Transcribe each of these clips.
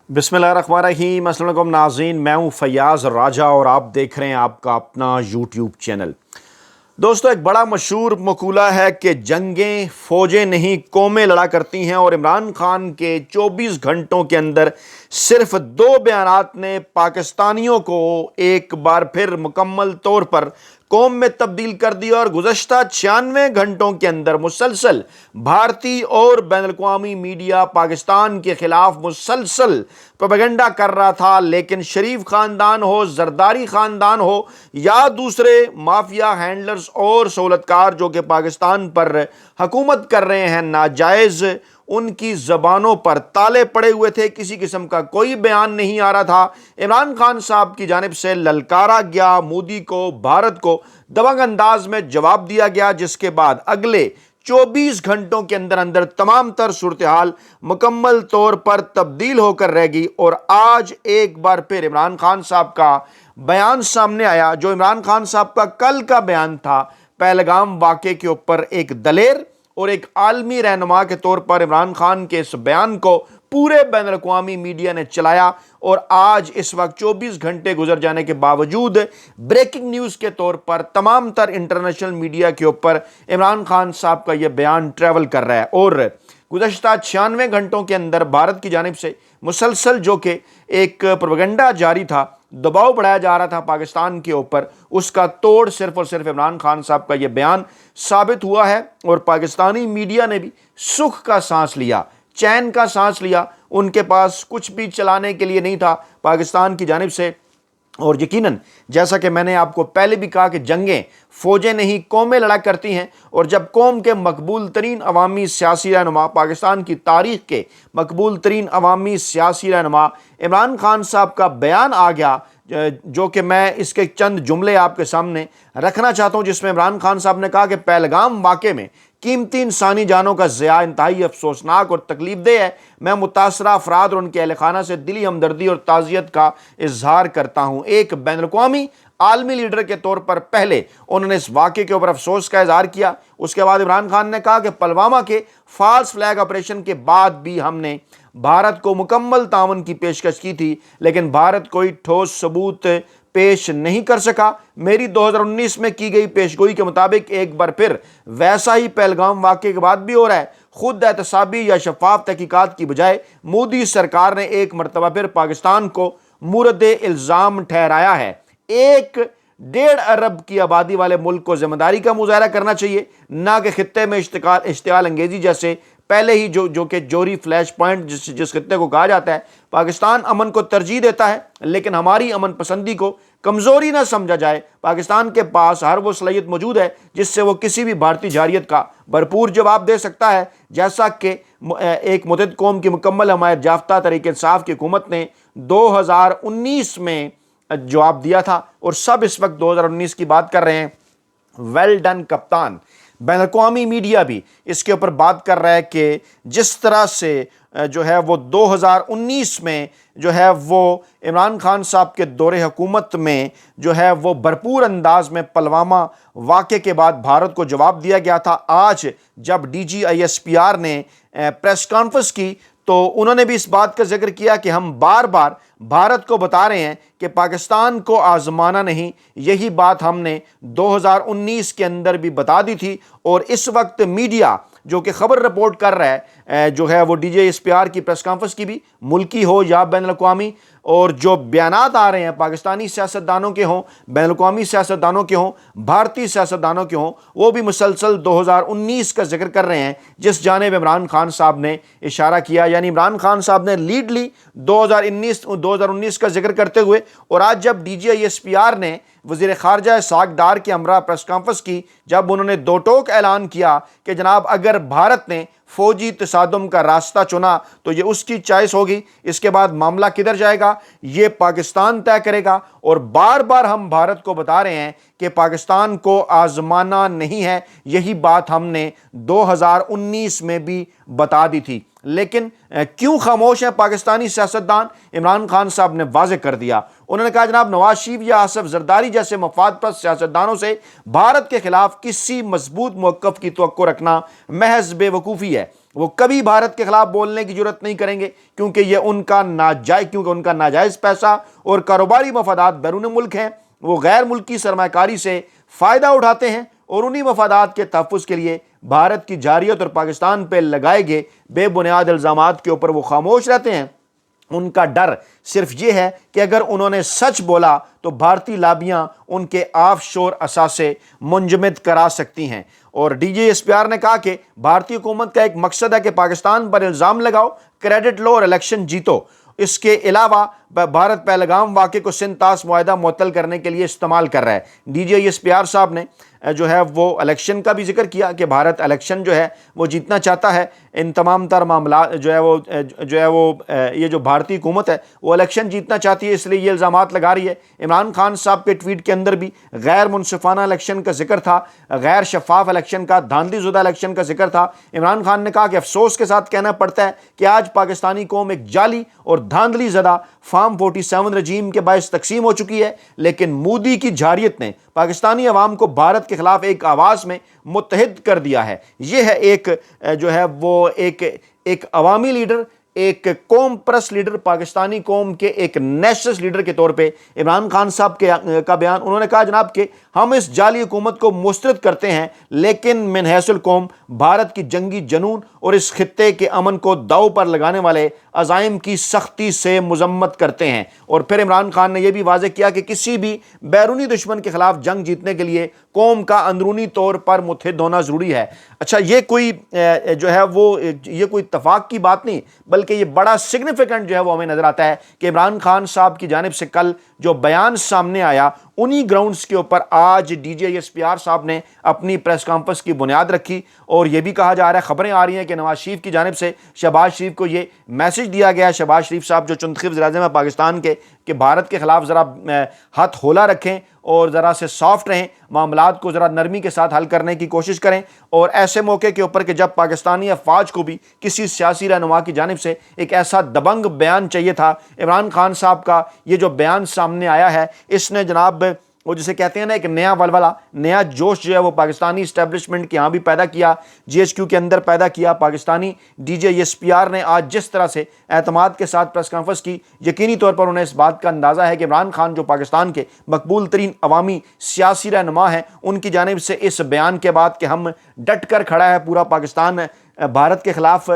بسم اللہ الرحمن الرحیم۔ السلام علیکم ناظرین، میں ہوں فیاض راجہ اور آپ دیکھ رہے ہیں آپ کا اپنا یوٹیوب چینل۔ دوستو، ایک بڑا مشہور مقولہ ہے کہ جنگیں فوجیں نہیں قومیں لڑا کرتی ہیں، اور عمران خان کے 24 گھنٹوں کے اندر صرف 2 بیانات نے پاکستانیوں کو ایک بار پھر مکمل طور پر قوم میں تبدیل کر دیا، اور گزشتہ 96 گھنٹوں کے اندر مسلسل بھارتی اور بین الاقوامی میڈیا پاکستان کے خلاف مسلسل پروپیگنڈا کر رہا تھا، لیکن شریف خاندان ہو، زرداری خاندان ہو یا دوسرے مافیا ہینڈلرز اور سہولتکار جو کہ پاکستان پر حکومت کر رہے ہیں ناجائز، ان کی زبانوں پر تالے پڑے ہوئے تھے۔ کسی قسم کا کوئی بیان نہیں آ رہا تھا۔ عمران خان صاحب کی جانب سے للکارا گیا، مودی کو، بھارت کو دبنگ انداز میں جواب دیا گیا، جس کے بعد اگلے 24 گھنٹوں کے اندر تمام تر صورتحال مکمل طور پر تبدیل ہو کر رہ گئی، اور آج ایک بار پھر عمران خان صاحب کا بیان سامنے آیا، جو عمران خان صاحب کا کل کا بیان تھا پہلگام واقعے کے اوپر۔ ایک دلیر اور ایک عالمی رہنما کے طور پر عمران خان کے اس بیان کو پورے بین الاقوامی میڈیا نے چلایا، اور آج اس وقت 24 گھنٹے گزر جانے کے باوجود بریکنگ نیوز کے طور پر تمام تر انٹرنیشنل میڈیا کے اوپر عمران خان صاحب کا یہ بیان ٹریول کر رہا ہے۔ اور گزشتہ 96 گھنٹوں کے اندر بھارت کی جانب سے مسلسل جو کہ ایک پروپیگنڈا جاری تھا، دباؤ بڑھایا جا رہا تھا پاکستان کے اوپر، اس کا توڑ صرف اور صرف عمران خان صاحب کا یہ بیان ثابت ہوا ہے، اور پاکستانی میڈیا نے بھی سکھ کا سانس لیا، چین کا سانس لیا۔ ان کے پاس کچھ بھی چلانے کے لیے نہیں تھا پاکستان کی جانب سے، اور یقیناً جیسا کہ میں نے آپ کو پہلے بھی کہا کہ جنگیں فوجیں نہیں قومیں لڑا کرتی ہیں، اور جب قوم کے مقبول ترین عوامی سیاسی رہنما، پاکستان کی تاریخ کے مقبول ترین عوامی سیاسی رہنما عمران خان صاحب کا بیان آ گیا، جو کہ میں اس کے چند جملے آپ کے سامنے رکھنا چاہتا ہوں، جس میں عمران خان صاحب نے کہا کہ پہلگام واقعے میں قیمتی انسانی جانوں کا ضیاع انتہائی افسوسناک اور تکلیف دہ ہے۔ میں متاثرہ افراد اور ان کے اہل خانہ سے دلی ہمدردی اور تعزیت کا اظہار کرتا ہوں۔ ایک بین الاقوامی عالمی لیڈر کے طور پر پہلے انہوں نے اس واقعے کے اوپر افسوس کا اظہار کیا۔ اس کے بعد عمران خان نے کہا کہ پلوامہ کے فالس فلیگ آپریشن کے بعد بھی ہم نے بھارت کو مکمل تعاون کی پیشکش کی تھی، لیکن بھارت کوئی ٹھوس ثبوت پیش نہیں کر سکا۔ میری 2019 میں کی گئی پیشگوئی کے مطابق ایک بار پھر ویسا ہی پہلگام واقعے کے بعد بھی ہو رہا ہے۔ خود احتسابی یا شفاف تحقیقات کی بجائے مودی سرکار نے ایک مرتبہ پھر پاکستان کو مورد الزام ٹھہرایا ہے۔ 1.5 ارب کی آبادی والے ملک کو ذمہ داری کا مظاہرہ کرنا چاہیے، نہ کہ خطے میں اشتعال انگیزی جیسے پہلے ہی جو کہ جوہری فلیش پوائنٹ جس خطے کو کہا جاتا ہے۔ پاکستان امن کو ترجیح دیتا ہے، لیکن ہماری امن پسندی کو کمزوری نہ سمجھا جائے۔ پاکستان کے پاس ہر وہ صلاحیت موجود ہے جس سے وہ کسی بھی بھارتی جارحیت کا بھرپور جواب دے سکتا ہے، جیسا کہ ایک متحد قوم کی مکمل حمایت یافتہ تحریک انصاف کی حکومت نے 2019 میں جواب دیا تھا، اور سب اس وقت 2019 کی بات کر رہے ہیں۔ ویل ڈن کپتان۔ بین الاقوامی میڈیا بھی اس کے اوپر بات کر رہا ہے کہ جس طرح سے جو ہے وہ 2019 میں جو ہے وہ عمران خان صاحب کے دور حکومت میں جو ہے وہ بھرپور انداز میں پلوامہ واقعے کے بعد بھارت کو جواب دیا گیا تھا۔ آج جب DGISPR نے پریس کانفرنس کی تو انہوں نے بھی اس بات کا ذکر کیا کہ ہم بار بار بھارت کو بتا رہے ہیں کہ پاکستان کو آزمانا نہیں۔ یہی بات ہم نے 2019 کے اندر بھی بتا دی تھی، اور اس وقت میڈیا جو کہ خبر رپورٹ کر رہا ہے جو ہے وہ DGISPR کی پریس کانفرنس کی بھی، ملکی ہو یا بین الاقوامی، اور جو بیانات آ رہے ہیں پاکستانی سیاستدانوں کے ہوں، بین الاقوامی سیاستدانوں کے ہوں، بھارتی سیاستدانوں کے ہوں، وہ بھی مسلسل 2019 کا ذکر کر رہے ہیں، جس جانب عمران خان صاحب نے اشارہ کیا۔ یعنی عمران خان صاحب نے لیڈ لی 2019 کا ذکر کرتے ہوئے، اور آج جب DGISPR نے وزیر خارجہ اسحاق ڈار کے ہمراہ پریس کانفرنس کی، جب انہوں نے دو ٹوک اعلان کیا کہ جناب اگر بھارت نے فوجی تصادم کا راستہ چنا تو یہ اس کی چوائس ہوگی، اس کے بعد معاملہ کدھر جائے گا یہ پاکستان طے کرے گا۔ اور بار بار ہم بھارت کو بتا رہے ہیں کہ پاکستان کو آزمانا نہیں ہے، یہی بات ہم نے 2019 میں بھی بتا دی تھی، لیکن کیوں خاموش ہیں پاکستانی سیاستدان؟ عمران خان صاحب نے واضح کر دیا۔ انہوں نے کہا جناب نواز شریف یا آصف زرداری جیسے مفاد پرست سیاستدانوں سے بھارت کے خلاف کسی مضبوط موقف کی توقع رکھنا محض بے وقوفی ہے۔ وہ کبھی بھارت کے خلاف بولنے کی جرت نہیں کریں گے، کیونکہ یہ ان کا ناجائز پیسہ اور کاروباری مفادات بیرون ملک ہیں۔ وہ غیر ملکی سرمایہ کاری سے فائدہ اٹھاتے ہیں اور انہی مفادات کے تحفظ کے لیے بھارت کی جارحیت اور پاکستان پہ لگائے گئے بے بنیاد الزامات کے اوپر وہ خاموش رہتے ہیں۔ ان کا ڈر صرف یہ ہے کہ اگر انہوں نے سچ بولا تو بھارتی لابیاں ان کے آف شور اثاثے منجمد کرا سکتی ہیں۔ اور D J S P are نے کہا کہ بھارتی حکومت کا ایک مقصد ہے کہ پاکستان پر الزام لگاؤ، کریڈٹ لو اور الیکشن جیتو۔ اس کے علاوہ بھارت پہلگام واقعے کو سندھ طاس معاہدہ معطل کرنے کے لیے استعمال کر رہا ہے۔ D J S P R صاحب نے جو ہے وہ الیکشن کا بھی ذکر کیا کہ بھارت الیکشن جو ہے وہ جیتنا چاہتا ہے۔ ان تمام تر معاملات جو ہے وہ یہ جو بھارتی حکومت ہے وہ الیکشن جیتنا چاہتی ہے، اس لیے یہ الزامات لگا رہی ہے۔ عمران خان صاحب کے ٹویٹ کے اندر بھی غیر منصفانہ الیکشن کا ذکر تھا، غیر شفاف الیکشن کا، دھاندلی زدہ الیکشن کا ذکر تھا۔ عمران خان نے کہا کہ افسوس کے ساتھ کہنا پڑتا ہے کہ آج پاکستانی قوم ایک جعلی اور دھاندلی زدہ فارم 47 رجیم کے باعث تقسیم ہو چکی ہے، لیکن مودی کی جارحیت نے پاکستانی عوام کو بھارت کے خلاف ایک آواز میں متحد کر دیا ہے۔ یہ ہے ایک جو ہے وہ ایک عوامی لیڈر، ایک قوم پرست لیڈر، پاکستانی قوم کے ایک نیشنلسٹ لیڈر کے طور پہ عمران خان صاحب کا بیان۔ انہوں نے کہا جناب کہ ہم اس جعلی حکومت کو مسترد کرتے ہیں، لیکن من حیث القوم بھارت کی جنگی جنون اور اس خطے کے امن کو داؤ پر لگانے والے عزائم کی سختی سے مذمت کرتے ہیں۔ اور پھر عمران خان نے یہ بھی واضح کیا کہ کسی بھی بیرونی دشمن کے خلاف جنگ جیتنے کے لیے قوم کا اندرونی طور پر متحد ہونا ضروری ہے۔ اچھا، یہ کوئی جو ہے وہ یہ کوئی اتفاق کی بات نہیں، بلکہ یہ بڑا سگنیفیکنٹ جو ہے وہ ہمیں نظر آتا ہے کہ عمران خان صاحب کی جانب سے کل جو بیان سامنے آیا، انہی گراؤنڈز کے اوپر آج D J S P R صاحب نے اپنی پریس کانفرنس کی بنیاد رکھی۔ اور یہ بھی کہا جا رہا ہے، خبریں آ رہی ہیں کہ نواز شریف کی جانب سے شہباز شریف کو یہ میسج دیا گیا ہے، شہباز شریف صاحب جو چند وزیر اعظم ہیں پاکستان کے، کہ بھارت کے خلاف ذرا ہاتھ ہولا رکھیں اور ذرا سے سافٹ رہیں، معاملات کو ذرا نرمی کے ساتھ حل کرنے کی کوشش کریں۔ اور ایسے موقع کے اوپر کہ جب پاکستانی افواج کو بھی کسی سیاسی رہنما کی جانب سے ایک ایسا دبنگ بیان چاہیے تھا، عمران خان صاحب کا یہ جو بیان سامنے آیا ہے، اس نے جناب وہ جسے کہتے ہیں نا ایک نیا ولولہ، نیا جوش جو ہے وہ پاکستانی اسٹیبلشمنٹ کے ہاں بھی پیدا کیا، جی ایچ کیو کے اندر پیدا کیا۔ Pakistani D J S P are نے آج جس طرح سے اعتماد کے ساتھ پریس کانفرنس کی، یقینی طور پر انہیں اس بات کا اندازہ ہے کہ عمران خان جو پاکستان کے مقبول ترین عوامی سیاسی رہنما ہیں، ان کی جانب سے اس بیان کے بعد کہ ہم ڈٹ کر کھڑا ہے پورا پاکستان بھارت کے خلاف،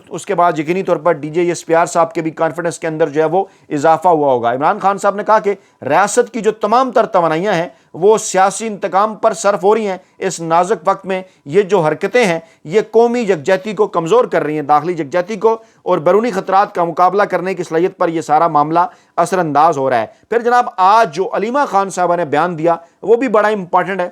اس کے بعد یقینی طور پر D J S P R صاحب کے بھی کانفیڈنس کے اندر جو ہے وہ اضافہ ہوا ہوگا۔ عمران خان صاحب نے کہا کہ ریاست کی جو تمام تر توانائیاں ہیں وہ سیاسی انتقام پر صرف ہو رہی ہیں۔ اس نازک وقت میں یہ جو حرکتیں ہیں یہ قومی یکجہتی کو کمزور کر رہی ہیں، داخلی یکجہتی کو اور بیرونی خطرات کا مقابلہ کرنے کی صلاحیت پر یہ سارا معاملہ اثر انداز ہو رہا ہے۔ پھر جناب آج جو علیمہ خان صاحبہ نے بیان دیا وہ بھی بڑا امپورٹنٹ ہے،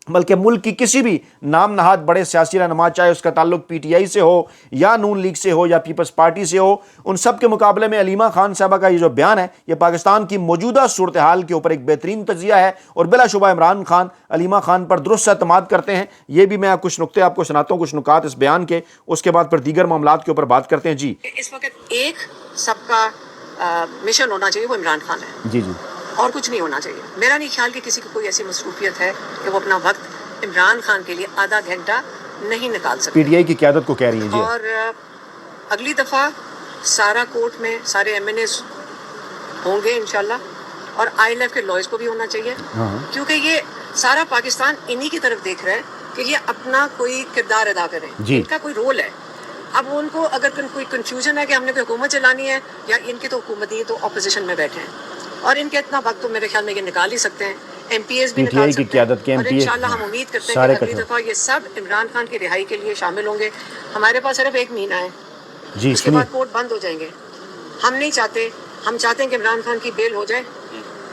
بلکہ ملک کی کسی بھی نام نہاد بڑے سیاسی رہنما، چاہے اس کا تعلق پی ٹی آئی سے ہو یا نون لیگ سے ہو یا پیپلز پارٹی سے ہو، ان سب کے مقابلے میں علیمہ خان صاحبہ کا یہ جو بیان ہے یہ پاکستان کی موجودہ صورتحال کے اوپر ایک بہترین تجزیہ ہے۔ اور بلا شبہ عمران خان علیمہ خان پر درست اعتماد کرتے ہیں۔ یہ بھی میں کچھ نقطے آپ کو سناتا ہوں، کچھ نکات اس بیان کے، اس کے بعد پھر دیگر معاملات کے اوپر بات کرتے ہیں۔ جی، اس وقت ایک سب کا مشن ہونا چاہیے، وہ عمران خان ہے، جی جی، اور کچھ نہیں ہونا چاہیے۔ میرا نہیں خیال کہ کسی کی کوئی ایسی مصروفیت ہے کہ وہ اپنا وقت عمران خان کے لیے آدھا گھنٹہ نہیں نکال سکتے۔ پی ٹی آئی کی قیادت کو کہہ رہی ہیں۔ جی، اور اگلی دفعہ سارا کورٹ میں سارے ایم این ایز ہوں گے انشاءاللہ، اور آئی ایل ایف کے لائرز کو بھی ہونا چاہیے، کیونکہ یہ سارا پاکستان انہی کی طرف دیکھ رہا ہے کہ یہ اپنا کوئی کردار ادا کریں، ان کا کوئی رول ہے۔ اب ان کو اگر کوئی کنفیوژن ہے کہ ہم نے کوئی حکومت چلانی ہے یا ان کی تو حکومت نہیں، تو اپوزیشن میں بیٹھے ہیں، اور ان کے اتنا وقت تو میرے خیال میں یہ نکال ہی سکتے ہیں، ایم پی ایز بھی نکال سکتے ہیں، اور انشاءاللہ ہم امید کرتے ہیں کہ اگلی دفعہ یہ سب عمران خان کی رہائی کے لیے شامل ہوں گے۔ ہمارے پاس صرف ایک مہینہ ہے، اس کے بعد کورٹ بند ہو جائیں گے۔ ہم نہیں چاہتے، ہم چاہتے ہیں کہ عمران خان کی بیل ہو جائے،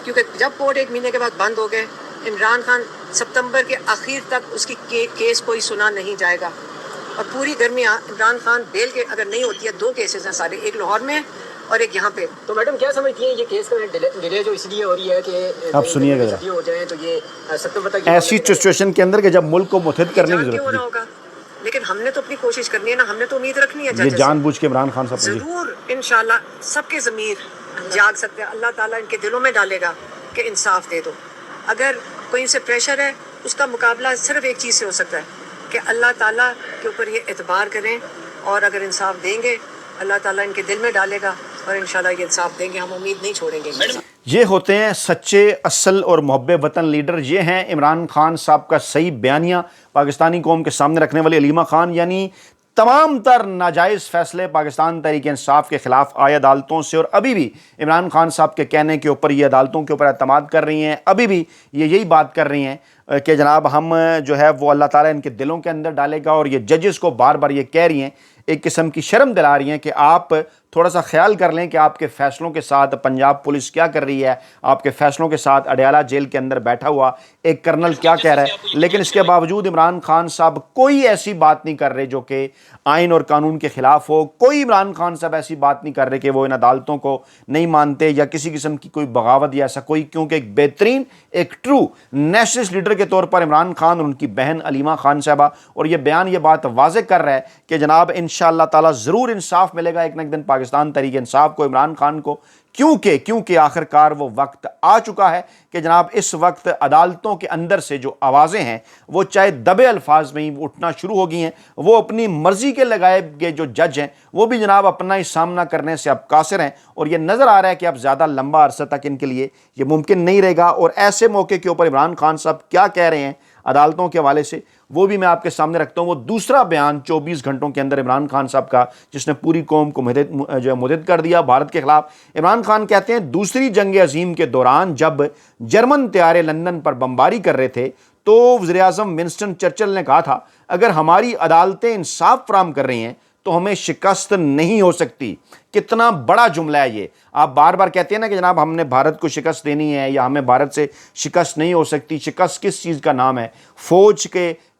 کیونکہ جب کورٹ ایک مہینے کے بعد بند ہو گئے، عمران خان ستمبر کے آخر تک اس کی کیس کوئی سنا نہیں جائے گا، اور پوری گرمی عمران خان بیل کے اگر نہیں ہوتی ہے، دو کیسز ہیں سارے، ایک لاہور میں اور ایک یہاں پہ۔ تو میڈم کیا سمجھتی ہیں یہ کیس کا ڈیلے جو اس لیے ہو رہی ہے کہ آپ سنیے گا ہو جائیں تو یہ ستمبر تک ایسی سچویشن کے اندر کہ جب ملک کو متحد کرنے کی ضرورت ہو رہا ہوگا، لیکن ہم نے تو اپنی کوشش کرنی ہے نا، ہم نے تو امید رکھنی ہے ہے، یہ جان بوجھ کے عمران خان صاحب ضرور انشاءاللہ سب کے ضمیر جاگ سکتے ہیں، اللہ تعالیٰ ان کے دلوں میں ڈالے گا کہ انصاف دے دو۔ اگر کوئی ان سے پریشر ہے، اس کا مقابلہ صرف ایک چیز سے ہو سکتا ہے کہ اللہ تعالیٰ کے اوپر یہ اعتبار کریں اور اگر انصاف دیں گے اللہ تعالیٰ ان کے دل میں ڈالے گا اور انشاءاللہ یہ انصاف دیں گے. ہم امید نہیں چھوڑیں گے. یہ ہوتے ہیں سچے اصل اور محب وطن لیڈر. یہ ہیں عمران خان صاحب کا صحیح بیانیہ پاکستانی قوم کے سامنے رکھنے والے علیمہ خان. یعنی تمام تر ناجائز فیصلے پاکستان تحریک انصاف کے خلاف آئے عدالتوں سے، اور ابھی بھی عمران خان صاحب کے کہنے کے اوپر یہ عدالتوں کے اوپر اعتماد کر رہی ہیں. ابھی بھی یہ یہی بات کر رہی ہیں کہ جناب ہم جو ہے وہ اللہ تعالیٰ ان کے دلوں کے اندر ڈالے گا. اور یہ ججز کو بار بار یہ کہہ رہی ہیں، ایک قسم کی شرم دلا رہی ہیں کہ آپ تھوڑا سا خیال کر لیں کہ آپ کے فیصلوں کے ساتھ پنجاب پولیس کیا کر رہی ہے، آپ کے فیصلوں کے ساتھ اڈیالہ جیل کے اندر بیٹھا ہوا ایک کرنل کیا کہہ رہا ہے. لیکن اس کے باوجود عمران خان صاحب کوئی ایسی بات نہیں کر رہے جو کہ آئین اور قانون کے خلاف ہو. کوئی عمران خان صاحب ایسی بات نہیں کر رہے کہ وہ ان عدالتوں کو نہیں مانتے یا کسی قسم کی کوئی بغاوت یا ایسا کوئی. کیونکہ ایک بہترین، ایک ٹرو نیشنلسٹ لیڈر کے طور پر عمران خان اور ان کی بہن علیمہ خان صاحبہ، اور یہ بیان یہ بات واضح کر رہا ہے کہ جناب انشاءاللہ تعالیٰ ضرور انصاف ملے گا ایک نہ ایک دن پاکستان تحریک انصاف کو، عمران خان کو. کیونکہ آخرکار وہ وقت آ چکا ہے کہ جناب اس وقت عدالتوں کے اندر سے جو آوازیں ہیں وہ چاہے دبے الفاظ میں ہی اٹھنا شروع ہو گئی ہیں. وہ اپنی مرضی کے لگائے گئے جو جج ہیں وہ بھی جناب اپنا ہی سامنا کرنے سے اب قاصر ہیں، اور یہ نظر آ رہا ہے کہ اب زیادہ لمبا عرصہ تک ان کے لیے یہ ممکن نہیں رہے گا. اور ایسے موقع کے اوپر عمران خان صاحب کیا کہہ رہے ہیں عدالتوں کے حوالے سے وہ بھی میں آپ کے سامنے رکھتا ہوں. وہ دوسرا بیان 24 گھنٹوں کے اندر عمران خان صاحب کا جس نے پوری قوم کو متحد کر دیا بھارت کے خلاف. عمران خان کہتے ہیں دوسری جنگ عظیم کے دوران جب جرمن طیارے لندن پر بمباری کر رہے تھے تو وزیر اعظم ونسٹن چرچل نے کہا تھا اگر ہماری عدالتیں انصاف فراہم کر رہی ہیں تو ہمیں شکست نہیں ہو سکتی. کتنا بڑا جملہ ہے یہ. آپ بار بار کہتے ہیں نا کہ جناب ہم نے بھارت کو شکست دینی ہے یا ہمیں بھارت سے شکست نہیں ہو سکتی. شکست کس چیز کا نام ہے؟ فوج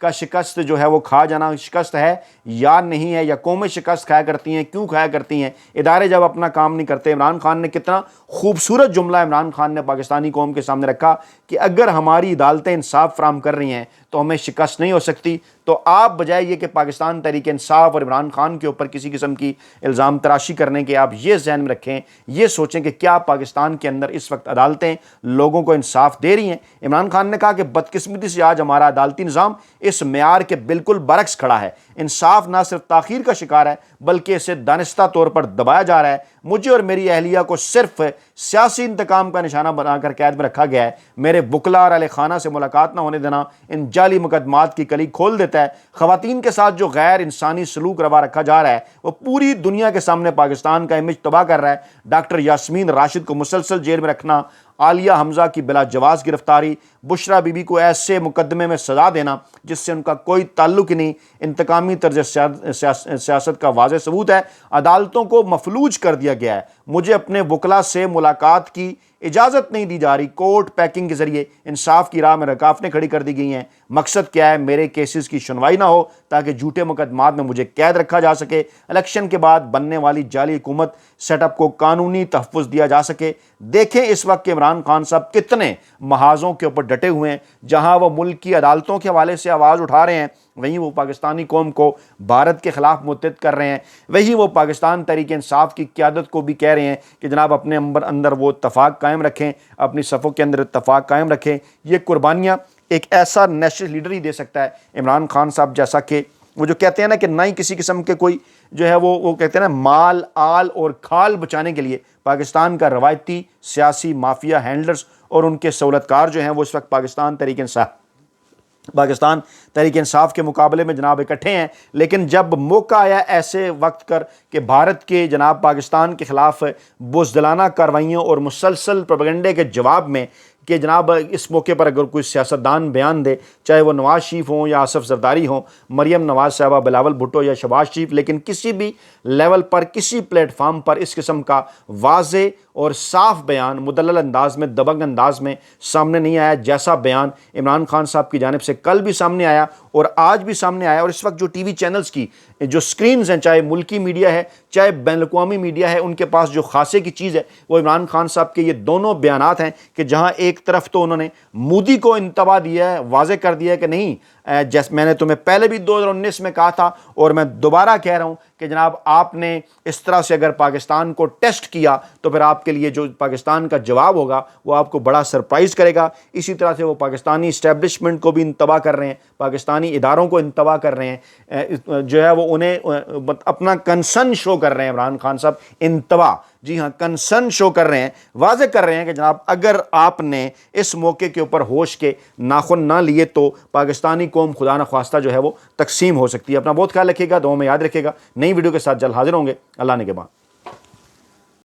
کا شکست جو ہے وہ کھا جانا شکست ہے یا نہیں ہے؟ یا قومیں شکست کھایا کرتی ہیں، کیوں کھایا کرتی ہیں؟ ادارے جب اپنا کام نہیں کرتے. عمران خان نے کتنا خوبصورت جملہ عمران خان نے پاکستانی قوم کے سامنے رکھا کہ اگر ہماری عدالتیں انصاف فراہم کر رہی ہیں تو ہمیں شکست نہیں ہو سکتی. تو آپ بجائے یہ کہ پاکستان تحریک انصاف اور عمران خان کے اوپر کسی قسم کی الزام تراشی کرنے کے، آپ یہ ذہن میں رکھیں، یہ سوچیں کہ کیا پاکستان کے اندر اس وقت عدالتیں لوگوں کو انصاف دے رہی ہیں. عمران خان نے کہا کہ بدقسمتی سے آج ہمارا عدالتی نظام اس معیار کے بالکل برعکس کھڑا ہے. انصاف نہ صرف تاخیر کا شکار ہے بلکہ اسے دانستہ طور پر دبایا جا رہا ہے. مجھے اور میری اہلیہ کو صرف سیاسی انتقام کا نشانہ بنا کر قید میں رکھا گیا ہے. میرے وکلا اور اہل خانہ سے ملاقات نہ ہونے دینا ان جعلی مقدمات کی کلی کھول دیتا ہے. خواتین کے ساتھ جو غیر انسانی سلوک روا رکھا جا رہا ہے وہ پوری دنیا کے سامنے پاکستان کا امیج تباہ کر رہا ہے. ڈاکٹر یاسمین راشد کو مسلسل جیل میں رکھنا، عالیہ حمزہ کی بلا جواز گرفتاری، بشرا بی بی کو ایسے مقدمے میں سزا دینا جس سے ان کا کوئی تعلق ہی نہیں، انتقامی طرز سیاست کا واضح ثبوت ہے. عدالتوں کو مفلوج کر دیا گیا ہے. مجھے اپنے وکلا سے ملاقات کی اجازت نہیں دی جا رہی. کورٹ پیکنگ کے ذریعے انصاف کی راہ میں رکاوٹیں کھڑی کر دی گئی ہیں. مقصد کیا ہے؟ میرے کیسز کی سنوائی نہ ہو تاکہ جھوٹے مقدمات میں مجھے قید رکھا جا سکے. الیکشن کے بعد بننے والی جعلی حکومت سیٹ اپ کو قانونی تحفظ دیا جا سکے. دیکھیں اس وقت کہ عمران خان صاحب کتنے محاذوں کے اوپر ڈٹے ہوئے ہیں. جہاں وہ ملک کی عدالتوں کے حوالے سے آواز اٹھا رہے ہیں وہیں وہ پاکستانی قوم کو بھارت کے خلاف متحد کر رہے ہیں. وہیں وہ پاکستان تحریک انصاف کی قیادت کو بھی کہہ رہے ہیں کہ جناب اپنے اندر وہ اتفاق قائم رکھیں، اپنی صفوں کے اندر اتفاق قائم رکھیں. یہ قربانیاں ایک ایسا نیشنل لیڈر ہی دے سکتا ہے عمران خان صاحب جیسا کہ وہ جو کہتے ہیں نا کہ نہ ہی کسی قسم کے کوئی جو ہے وہ کہتے ہیں نا مال آل اور کھال بچانے کے لیے پاکستان کا روایتی سیاسی مافیا ہینڈلرز اور ان کے سہولت کار جو ہیں وہ اس وقت پاکستان تحریک انصاف کے مقابلے میں جناب اکٹھے ہیں. لیکن جب موقع آیا ایسے وقت کر کہ بھارت کے جناب پاکستان کے خلاف بزدلانہ کارروائیوں اور مسلسل پروپیگنڈے کے جواب میں کہ جناب اس موقع پر اگر کوئی سیاستدان بیان دے، چاہے وہ نواز شریف ہوں یا آصف زرداری ہوں، مریم نواز صاحبہ، بلاول بھٹو یا شہباز شریف، لیکن کسی بھی لیول پر کسی پلیٹ فارم پر اس قسم کا واضح اور صاف بیان مدلل انداز میں، دبنگ انداز میں سامنے نہیں آیا جیسا بیان عمران خان صاحب کی جانب سے کل بھی سامنے آیا اور آج بھی سامنے آیا. اور اس وقت جو ٹی وی چینلز کی جو سکرینز ہیں، چاہے ملکی میڈیا ہے چاہے بین الاقوامی میڈیا ہے، ان کے پاس جو خاصے کی چیز ہے وہ عمران خان صاحب کے یہ دونوں بیانات ہیں کہ جہاں ایک طرف تو انہوں نے مودی کو انتباہ دیا ہے، واضح کر دیا ہے کہ نہیں جیسے میں نے تمہیں پہلے بھی 2019 میں کہا تھا اور میں دوبارہ کہہ رہا ہوں کہ جناب آپ نے اس طرح سے اگر پاکستان کو ٹیسٹ کیا تو پھر آپ کے لیے جو پاکستان کا جواب ہوگا وہ آپ کو بڑا سرپرائز کرے گا. اسی طرح سے وہ پاکستانی اسٹیبلشمنٹ کو بھی انتباہ کر رہے ہیں, پاکستانی اداروں کو انتباہ کر رہے ہیں, جو ہے وہ انہیں اپنا کنسرن شو کر رہے ہیں. عمران خان صاحب انتباہ, جی ہاں کنسرن شو کر رہے ہیں, واضح کر رہے ہیں کہ جناب اگر آپ نے اس موقع کے اوپر ہوش کے ناخن نہ لیے تو پاکستانی قوم خدا نخواستہ جو ہے وہ تقسیم ہو سکتی ہے. اپنا بہت خیال رکھیے گا, دعاؤں میں یاد رکھیے گا. نئی ویڈیو کے ساتھ جلد حاضر ہوں گے. اللہ نے کے بعد.